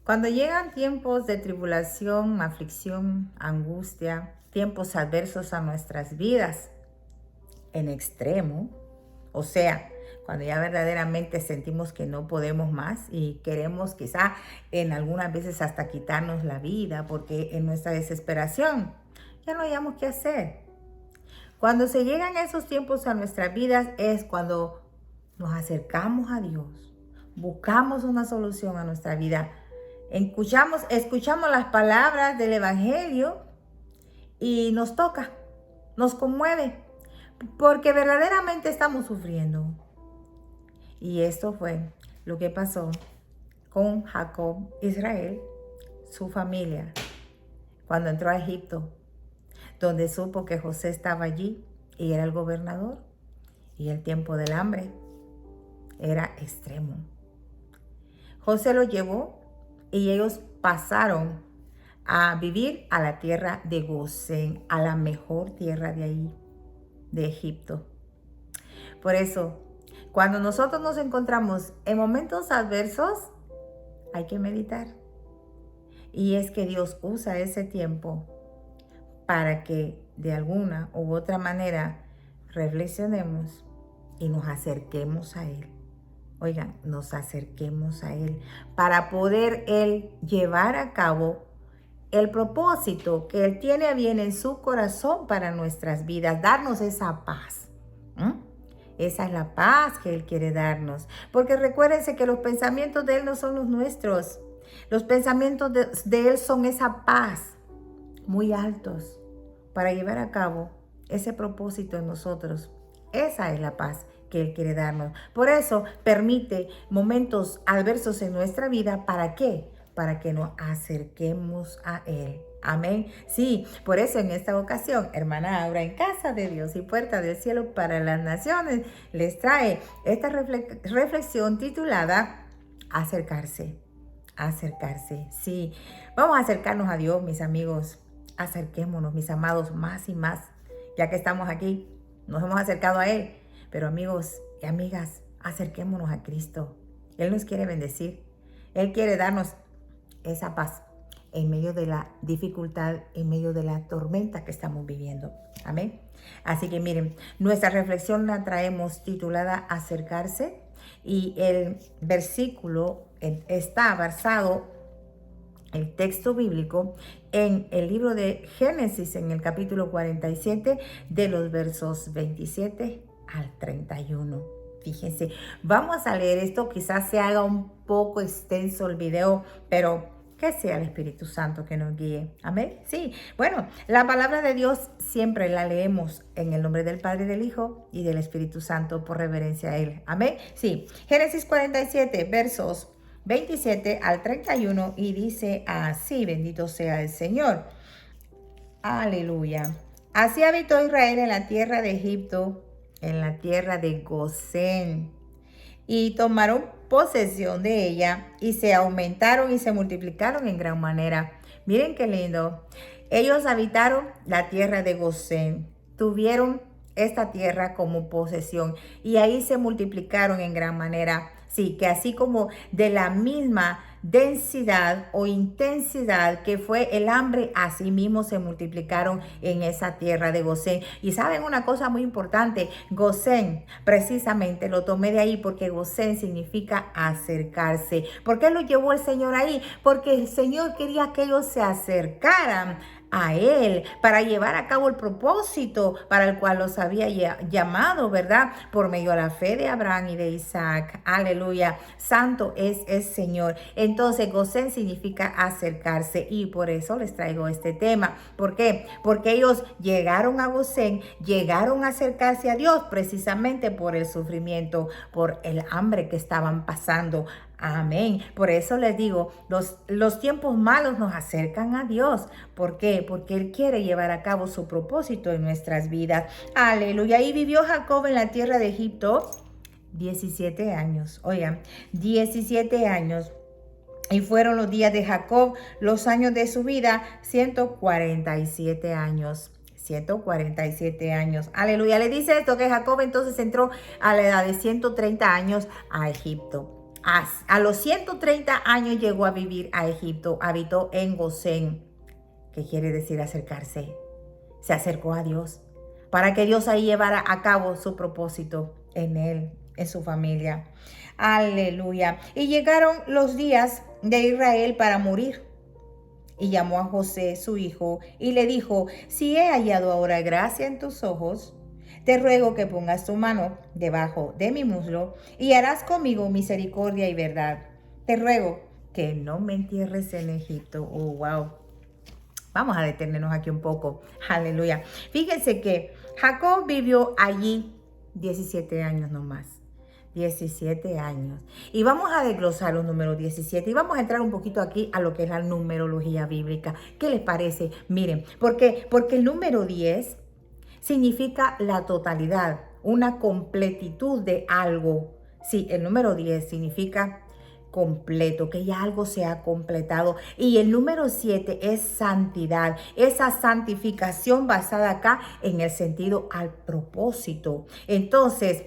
Cuando llegan tiempos de tribulación, aflicción, angustia, tiempos adversos a nuestras vidas, en extremo, o sea, cuando ya verdaderamente sentimos que no podemos más y queremos quizá en algunas veces hasta quitarnos la vida porque en nuestra desesperación ya no hayamos qué hacer. Cuando se llegan esos tiempos a nuestras vidas es cuando nos acercamos a Dios, buscamos una solución a nuestra vida, escuchamos las palabras del Evangelio y nos toca, nos conmueve, porque verdaderamente estamos sufriendo. Y esto fue lo que pasó con Jacob, Israel, su familia, cuando entró a Egipto, donde supo que José estaba allí y era el gobernador, y el tiempo del hambre era extremo. José los llevó y ellos pasaron a vivir a la tierra de Gosén, a la mejor tierra de ahí, de Egipto. Por eso, cuando nosotros nos encontramos en momentos adversos, hay que meditar. Y es que Dios usa ese tiempo para que de alguna u otra manera reflexionemos y nos acerquemos a Él. Oigan, nos acerquemos a Él para poder Él llevar a cabo el propósito que Él tiene bien en su corazón para nuestras vidas, darnos esa paz. Esa es la paz que Él quiere darnos. Porque recuérdense que los pensamientos de Él no son los nuestros. Los pensamientos de Él son esa paz muy altos para llevar a cabo ese propósito en nosotros. Esa es la paz que Él quiere darnos. Por eso permite momentos adversos en nuestra vida. ¿Para qué? Para que nos acerquemos a Él. Amén. Sí, por eso en esta ocasión, hermana Aura, en Casa de Dios y Puerta del Cielo para las Naciones, les trae esta reflexión titulada Acercarse. Acercarse. Sí, vamos a acercarnos a Dios, mis amigos. Acerquémonos, mis amados, más y más. Ya que estamos aquí, nos hemos acercado a Él. Pero amigos y amigas, acerquémonos a Cristo. Él nos quiere bendecir. Él quiere darnos esa paz en medio de la dificultad, en medio de la tormenta que estamos viviendo. Amén. Así que miren, nuestra reflexión la traemos titulada Acercarse, y el versículo está basado, el texto bíblico, en el libro de Génesis, en el capítulo 47, de los versos 27 al 31. Fíjense, vamos a leer esto, quizás se haga un poco extenso el video, pero que sea el Espíritu Santo que nos guíe. Amén. Sí, bueno, la palabra de Dios siempre la leemos en el nombre del Padre, del Hijo y del Espíritu Santo por reverencia a Él. Amén. Sí, Génesis 47, versos 27 al 31, y dice así: bendito sea el Señor. Aleluya. Así habitó Israel en la tierra de Egipto, en la tierra de Gosén, y tomaron posesión de ella y se aumentaron y se multiplicaron en gran manera. Miren qué lindo. Ellos habitaron la tierra de Gosén, tuvieron esta tierra como posesión y ahí se multiplicaron en gran manera. Sí, que así como de la misma densidad o intensidad que fue el hambre, así mismo se multiplicaron en esa tierra de Gosén. Y saben una cosa muy importante, Gosén, precisamente lo tomé de ahí porque Gosén significa acercarse. ¿Por qué lo llevó el Señor ahí? Porque el Señor quería que ellos se acercaran a Él para llevar a cabo el propósito para el cual los había llamado, ¿verdad? Por medio de la fe de Abraham y de Isaac. Aleluya. Santo es el Señor. Entonces, Gosén significa acercarse, y por eso les traigo este tema. ¿Por qué? Porque ellos llegaron a Gosén, llegaron a acercarse a Dios precisamente por el sufrimiento, por el hambre que estaban pasando. Amén. Por eso les digo, los tiempos malos nos acercan a Dios. ¿Por qué? Porque Él quiere llevar a cabo su propósito en nuestras vidas. Aleluya. Y vivió Jacob en la tierra de Egipto 17 años. Oigan, 17 años. Y fueron los días de Jacob, los años de su vida, 147 años. 147 años. Aleluya. Le dice esto, que Jacob entonces entró a la edad de 130 años a Egipto. A los 130 años llegó a vivir a Egipto, habitó en Gosén, que quiere decir acercarse. Se acercó a Dios para que Dios ahí llevara a cabo su propósito en él, en su familia. Aleluya. Y llegaron los días de Israel para morir. Y llamó a José, su hijo, y le dijo: si he hallado ahora gracia en tus ojos, te ruego que pongas tu mano debajo de mi muslo y harás conmigo misericordia y verdad. Te ruego que no me entierres en Egipto. Oh, wow. Vamos a detenernos aquí un poco. Aleluya. Fíjense que Jacob vivió allí 17 años nomás. 17 años. Y vamos a desglosar los números 17 y vamos a entrar un poquito aquí a lo que es la numerología bíblica. ¿Qué les parece? Miren, porque el número 10 significa la totalidad, una completitud de algo. Sí, el número 10 significa completo, que ya algo se ha completado. Y el número 7 es santidad, esa santificación basada acá en el sentido al propósito. Entonces,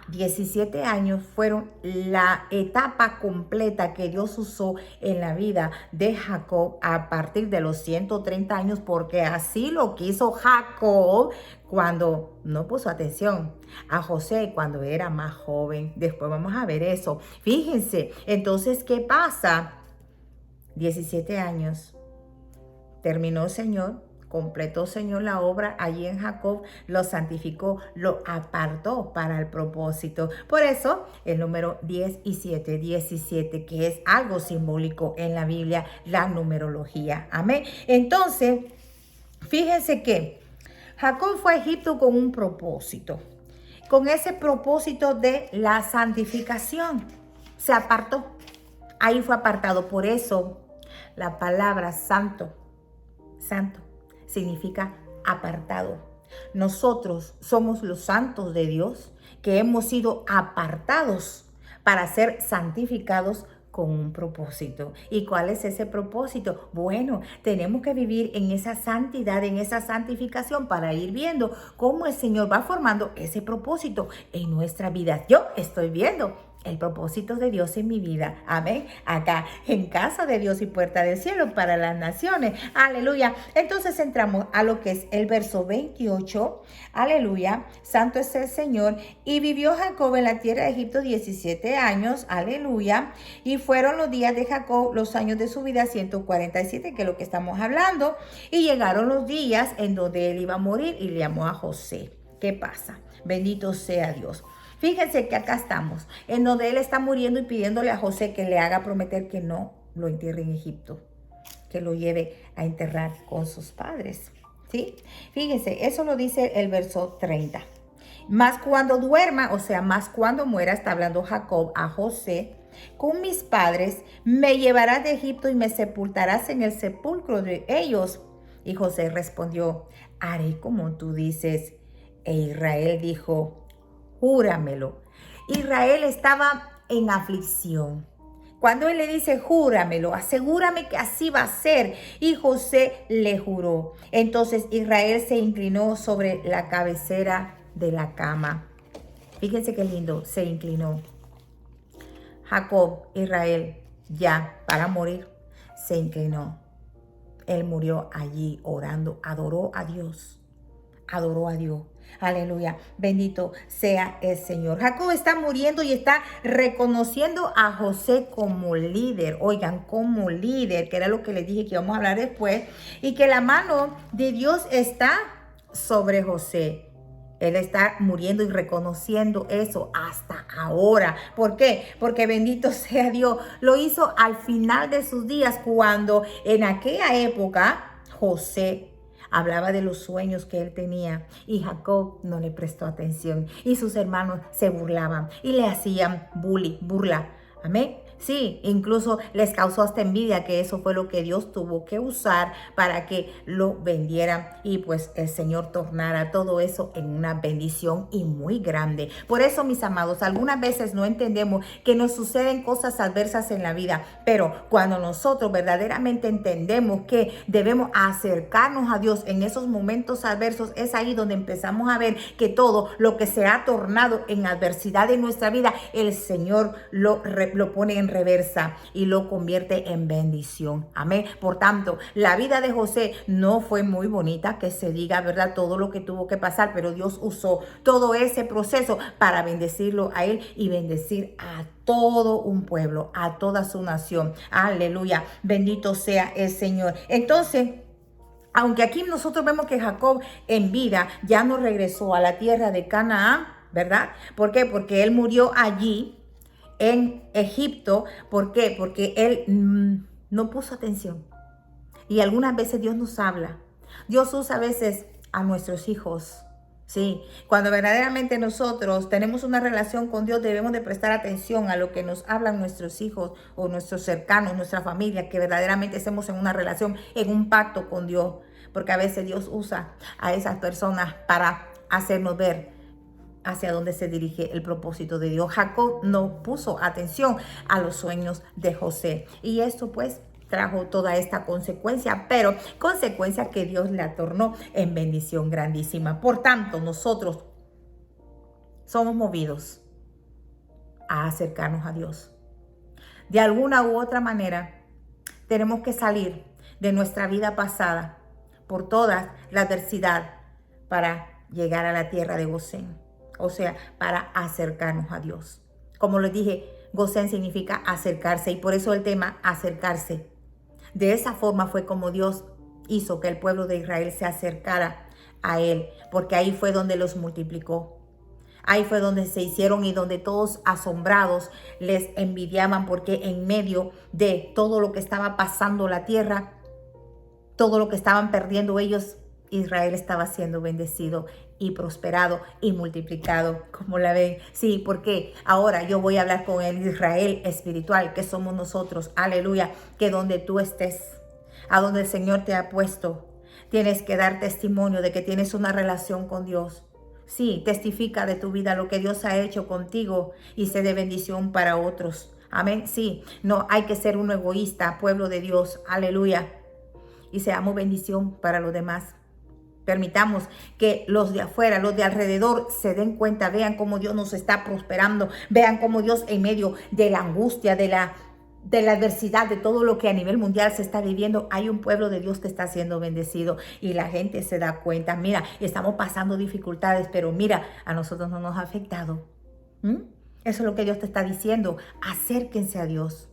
17 años fueron la etapa completa que Dios usó en la vida de Jacob a partir de los 130 años, porque así lo quiso Jacob cuando no puso atención a José cuando era más joven. Después vamos a ver eso. Fíjense, entonces, ¿qué pasa? 17 años. Terminó el Señor. Completó, Señor, la obra allí en Jacob, lo santificó, lo apartó para el propósito. Por eso, el número 17, 17, que es algo simbólico en la Biblia, la numerología. Amén. Entonces, fíjense que Jacob fue a Egipto con un propósito, con ese propósito de la santificación. Se apartó. Ahí fue apartado. Por eso, la palabra santo significa apartado. Nosotros somos los santos de Dios que hemos sido apartados para ser santificados con un propósito. ¿Y cuál es ese propósito? Bueno, tenemos que vivir en esa santidad, en esa santificación para ir viendo cómo el Señor va formando ese propósito en nuestra vida. Yo estoy viendo el propósito de Dios en mi vida. Amén. Acá en casa de Dios y puerta del cielo para las naciones. Aleluya. Entonces entramos a lo que es el verso 28. Aleluya. Santo es el Señor. Y vivió Jacob en la tierra de Egipto 17 años. Aleluya. Y fueron los días de Jacob, los años de su vida, 147, que es lo que estamos hablando. Y llegaron los días en donde él iba a morir y le llamó a José. ¿Qué pasa? Bendito sea Dios. Fíjense que acá estamos, en donde él está muriendo y pidiéndole a José que le haga prometer que no lo entierre en Egipto, que lo lleve a enterrar con sus padres. ¿Sí? Fíjense, eso lo dice el verso 30. Mas cuando duerma, o sea, más cuando muera, está hablando Jacob a José, con mis padres me llevarás de Egipto y me sepultarás en el sepulcro de ellos. Y José respondió: haré como tú dices. E Israel dijo: júramelo. Israel estaba en aflicción. Cuando él le dice: júramelo, asegúrame que así va a ser. Y José le juró. Entonces Israel se inclinó sobre la cabecera de la cama. Fíjense qué lindo, se inclinó. Jacob, Israel, ya para morir, se inclinó. Él murió allí orando, adoró a Dios. Adoró a Dios. Aleluya. Bendito sea el Señor. Jacob está muriendo y está reconociendo a José como líder. Oigan, como líder, que era lo que les dije que íbamos a hablar después. Y que la mano de Dios está sobre José. Él está muriendo y reconociendo eso hasta ahora. ¿Por qué? Porque bendito sea Dios. Lo hizo al final de sus días, cuando en aquella época José hablaba de los sueños que él tenía y Jacob no le prestó atención y sus hermanos se burlaban y le hacían burla. Amén. Sí, incluso les causó hasta envidia, que eso fue lo que Dios tuvo que usar para que lo vendieran y pues el Señor tornara todo eso en una bendición y muy grande. Por eso, mis amados, algunas veces no entendemos que nos suceden cosas adversas en la vida, pero cuando nosotros verdaderamente entendemos que debemos acercarnos a Dios en esos momentos adversos, es ahí donde empezamos a ver que todo lo que se ha tornado en adversidad en nuestra vida, el Señor lo pone en reversa y lo convierte en bendición. Amén. Por tanto, la vida de José no fue muy bonita, que se diga, ¿verdad? Todo lo que tuvo que pasar, pero Dios usó todo ese proceso para bendecirlo a él y bendecir a todo un pueblo, a toda su nación. Aleluya. Bendito sea el Señor. Entonces, aunque aquí nosotros vemos que Jacob en vida ya no regresó a la tierra de Canaán, ¿verdad? ¿Por qué? Porque él murió allí en Egipto. ¿Por qué? Porque él no puso atención. Y algunas veces Dios nos habla. Dios usa a veces a nuestros hijos. Sí, cuando verdaderamente nosotros tenemos una relación con Dios, debemos de prestar atención a lo que nos hablan nuestros hijos o nuestros cercanos, nuestra familia, que verdaderamente estemos en una relación, en un pacto con Dios. Porque a veces Dios usa a esas personas para hacernos ver hacia dónde se dirige el propósito de Dios. Jacob no puso atención a los sueños de José. Y esto pues trajo toda esta consecuencia, pero consecuencia que Dios le tornó en bendición grandísima. Por tanto, nosotros somos movidos a acercarnos a Dios. De alguna u otra manera, tenemos que salir de nuestra vida pasada por toda la adversidad para llegar a la tierra de Gosén. O sea, para acercarnos a Dios. Como les dije, Gosén significa acercarse y por eso el tema acercarse. De esa forma fue como Dios hizo que el pueblo de Israel se acercara a él, porque ahí fue donde los multiplicó. Ahí fue donde se hicieron y donde todos asombrados les envidiaban, porque en medio de todo lo que estaba pasando la tierra, todo lo que estaban perdiendo ellos, Israel estaba siendo bendecido y prosperado y multiplicado, como la ven. Sí, porque ahora yo voy a hablar con el Israel espiritual, que somos nosotros. Aleluya. Que donde tú estés, a donde el Señor te ha puesto, tienes que dar testimonio de que tienes una relación con Dios. Sí, testifica de tu vida lo que Dios ha hecho contigo y sé de bendición para otros. Amén. Sí, no hay que ser un egoísta, pueblo de Dios. Aleluya. Y seamos bendición para los demás. Permitamos que los de afuera, los de alrededor se den cuenta, vean cómo Dios nos está prosperando, vean cómo Dios en medio de la angustia, de la adversidad, de todo lo que a nivel mundial se está viviendo, hay un pueblo de Dios que está siendo bendecido y la gente se da cuenta. Mira, estamos pasando dificultades, pero mira, a nosotros no nos ha afectado. Eso es lo que Dios te está diciendo. Acérquense a Dios.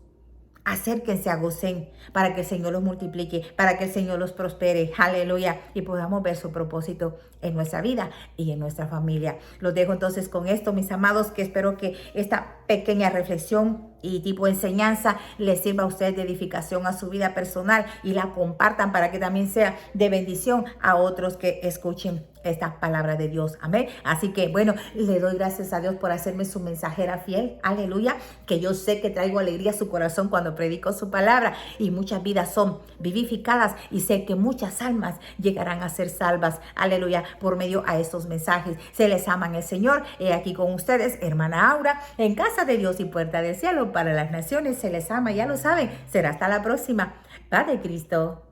Acérquense a Gosén para que el Señor los multiplique, para que el Señor los prospere, aleluya, y podamos ver su propósito en nuestra vida y en nuestra familia. Los dejo entonces con esto, mis amados, que espero que esta pequeña reflexión y tipo de enseñanza les sirva a ustedes de edificación a su vida personal y la compartan para que también sea de bendición a otros que escuchen esta palabra de Dios. Amén. Así que bueno, le doy gracias a Dios por hacerme su mensajera fiel. Aleluya. Que yo sé que traigo alegría a su corazón cuando predico su palabra y muchas vidas son vivificadas y sé que muchas almas llegarán a ser salvas. Aleluya. Por medio a estos mensajes. Se les ama en el Señor. He aquí con ustedes, hermana Aura, en casa de Dios y puerta del cielo para las naciones. Se les ama, ya lo saben. Será hasta la próxima. Padre Cristo.